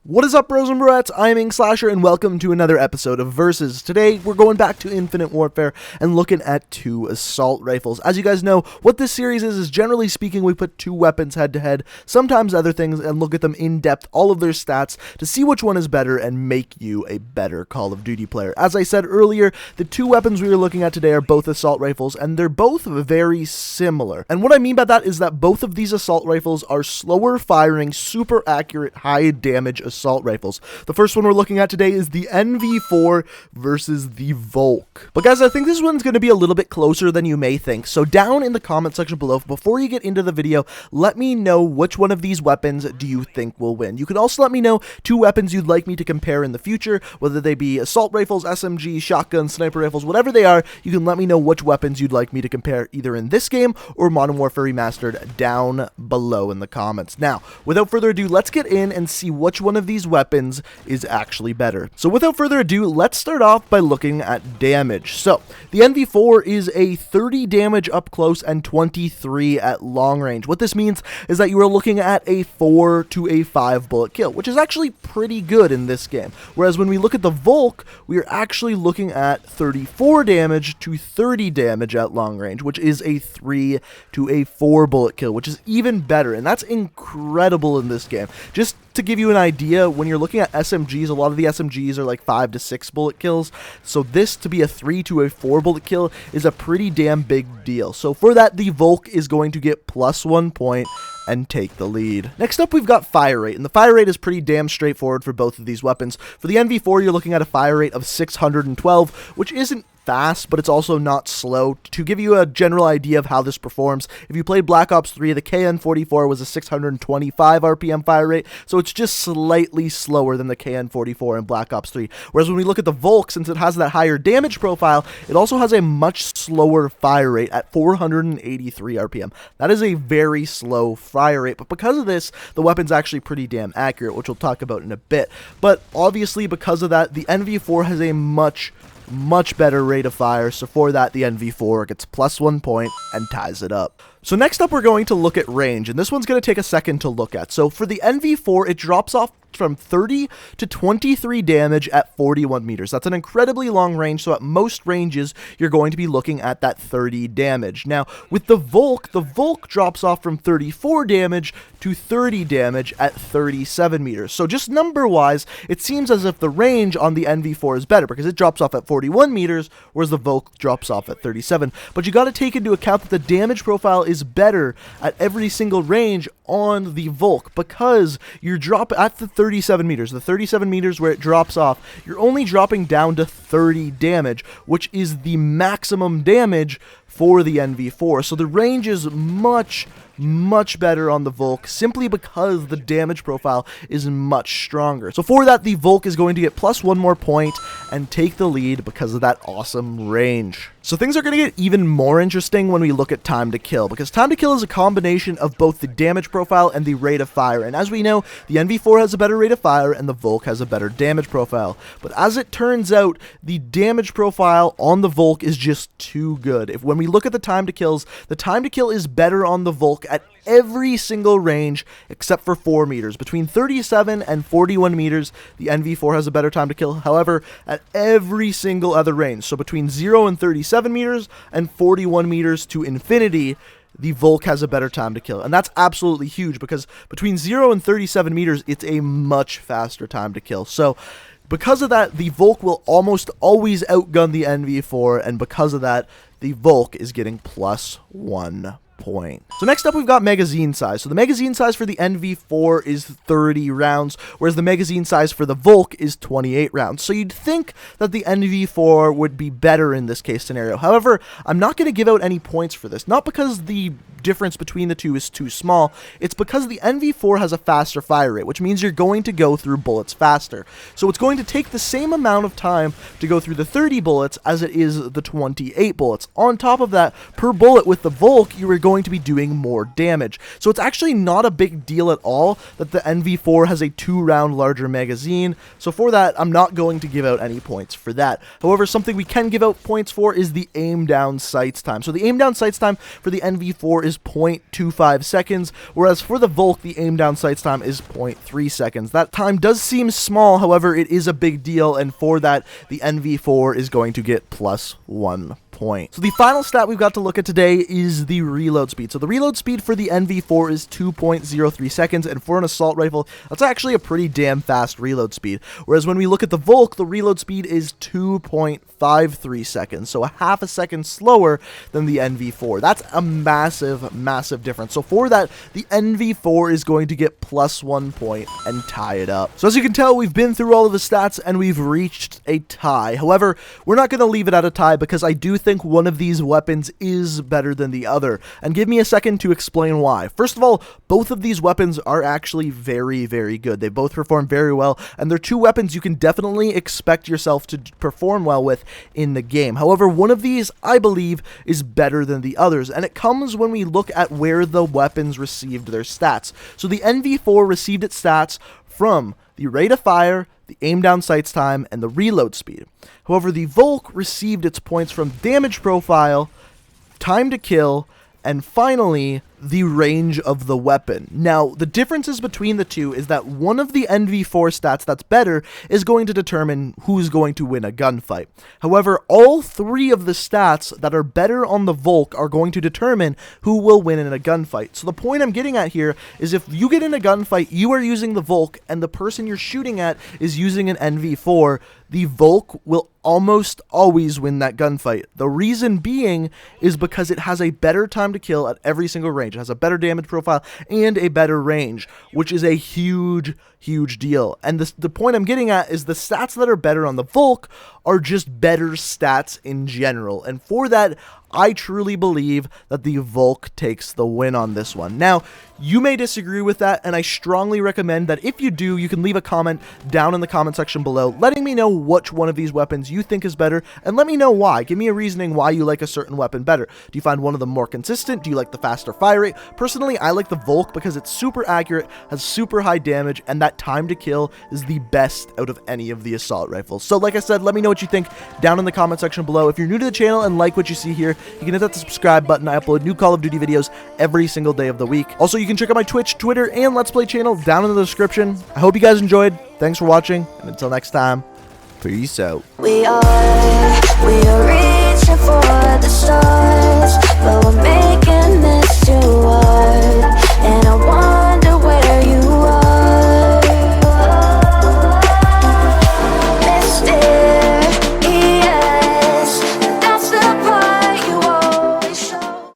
What is up, bros and broettes? I'm Inkslasher, and welcome to another episode of Versus. Today, we're going back to Infinite Warfare and looking at two assault rifles. As you guys know, what this series is generally speaking, we put two weapons head-to-head, sometimes other things, and look at them in depth, all of their stats, to see which one is better and make you a better Call of Duty player. As I said earlier, the two weapons we are looking at today are both assault rifles, and they're both very similar. And what I mean by that is that both of these assault rifles are slower firing, super accurate, high damage assault rifles. The first one we're looking at today is the NV4 versus the Volk. But guys, I think this one's going to be a little bit closer than you may think. So down in the comment section below, before you get into the video, let me know which one of these weapons do you think will win. You can also let me know two weapons you'd like me to compare in the future, whether they be assault rifles, SMG, shotguns, sniper rifles, whatever they are. You can let me know which weapons you'd like me to compare either in this game or Modern Warfare Remastered down below in the comments. Now, without further ado, let's get in and see which one of these weapons is actually better. So without further ado, let's start off by looking at damage. So the NV4 is a 30 damage up close and 23 at long range. What this means is that you are looking at a 4 to a 5 bullet kill, which is actually pretty good in this game. Whereas when we look at the Volk, we are actually looking at 34 damage to 30 damage at long range, which is a 3 to a 4 bullet kill, which is even better. And that's incredible in this game. Just to give you an idea, when you're looking at SMGs, a lot of the SMGs are like 5 to 6 bullet kills, so this to be a 3 to a 4 bullet kill is a pretty damn big deal. So for that, the Volk is going to get +1 point and take the lead. Next up, we've got fire rate, and the fire rate is pretty damn straightforward for both of these weapons. For the NV4, you're looking at a fire rate of 612, which isn't fast, but it's also not slow. To give you a general idea of how this performs, if you played Black Ops 3, the KN44 was a 625 RPM fire rate, so it's just slightly slower than the KN44 in Black Ops 3. Whereas when we look at the Volk, since it has that higher damage profile, it also has a much slower fire rate at 483 RPM. That is a very slow fire rate, but because of this, the weapon's actually pretty damn accurate, which we'll talk about in a bit. But obviously, because of that, the NV4 has a much better rate of fire, so for that, the NV4 gets +1 point and ties it up. So next up, we're going to look at range, and this one's going to take a second to look at. So for the NV4, it drops off from 30 to 23 damage at 41 meters. That's an incredibly long range, so at most ranges, you're going to be looking at that 30 damage. Now, with the Volk drops off from 34 damage to 30 damage at 37 meters. So just number-wise, it seems as if the range on the NV4 is better, because it drops off at 41 meters, whereas the Volk drops off at 37. But you got to take into account that the damage profile is better at every single range on the Volk, because you're dropping at the 37 meters. The 37 meters where it drops off, you're only dropping down to 30 damage, which is the maximum damage for the NV4. So the range is much better on the Volk, simply because the damage profile is much stronger. So for that, the Volk is going to get +1 more point and take the lead because of that awesome range. So things are going to get even more interesting when we look at time to kill, because time to kill is a combination of both the damage profile and the rate of fire. And as we know, the NV4 has a better rate of fire and the Volk has a better damage profile. But as it turns out, the damage profile on the Volk is just too good. When we look at the time to kills, the time to kill is better on the Volk at every single range except for 4 meters. Between 37 and 41 meters, the NV4 has a better time to kill. However, at every single other range, so between 0 and 37 meters and 41 meters to infinity, the Volk has a better time to kill. And that's absolutely huge, because between 0 and 37 meters, it's a much faster time to kill. So because of that, the Volk will almost always outgun the NV4, and because of that, the Volk is getting +1 point. So next up, we've got magazine size. So the magazine size for the NV4 is 30 rounds, whereas the magazine size for the Volk is 28 rounds. So you'd think that the NV4 would be better in this case scenario. However, I'm not going to give out any points for this, not because the difference between the two is too small. It's because the NV4 has a faster fire rate, which means you're going to go through bullets faster. So it's going to take the same amount of time to go through the 30 bullets as it is the 28 bullets. On top of that, per bullet with the Volk, you are going to be doing more damage. So it's actually not a big deal at all that the NV4 has a 2-round larger magazine. So for that, I'm not going to give out any points for that. However, something we can give out points for is the aim down sights time. So the aim down sights time for the NV4 is is 0.25 seconds, whereas for the Volk, the aim down sights time is 0.3 seconds. That time does seem small, however, it is a big deal, and for that, the NV4 is going to get +1 point. So the final stat we've got to look at today is the reload speed. So the reload speed for the NV4 is 2.03 seconds, and for an assault rifle, that's actually a pretty damn fast reload speed. Whereas when we look at the Volk, the reload speed is 2.53 seconds, so a half a second slower than the NV4. That's a massive, massive difference. So for that, the NV4 is going to get +1 point and tie it up. So as you can tell, we've been through all of the stats and we've reached a tie. However, we're not going to leave it at a tie because I do think one of these weapons is better than the other, and give me a second to explain why. First of all, both of these weapons are actually very, very good. They both perform very well, and they're two weapons you can definitely expect yourself to perform well with in the game. However, one of these, I believe, is better than the others, and it comes when we look at where the weapons received their stats. So the NV4 received its stats from the rate of fire, the aim down sights time, and the reload speed. However, the Volk received its points from damage profile, time to kill, and finally, the range of the weapon. Now, the differences between the two is that one of the NV4 stats that's better is going to determine who's going to win a gunfight. However, all three of the stats that are better on the Volk are going to determine who will win in a gunfight. So the point I'm getting at here is if you get in a gunfight, you are using the Volk, and the person you're shooting at is using an NV4, the Volk will almost always win that gunfight. The reason being is because it has a better time to kill at every single range. It has a better damage profile and a better range, which is a huge, huge deal. And the point I'm getting at is the stats that are better on the Volk are just better stats in general. And for that, I truly believe that the Volk takes the win on this one. Now, you may disagree with that, and I strongly recommend that if you do, you can leave a comment down in the comment section below, letting me know which one of these weapons you think is better, and let me know why. Give me a reasoning why you like a certain weapon better. Do you find one of them more consistent? Do you like the faster fire rate? Personally, I like the Volk because it's super accurate, has super high damage, and that time to kill is the best out of any of the assault rifles. So like I said, let me know what you think down in the comment section below. If you're new to the channel and like what you see here, you can hit that subscribe button. I upload new Call of Duty videos every single day of the week. Also, you can check out my Twitch, Twitter, and Let's Play channel down in the description. I hope you guys enjoyed. Thanks for watching, and until next time, peace out. We are reaching for the stars, but we're making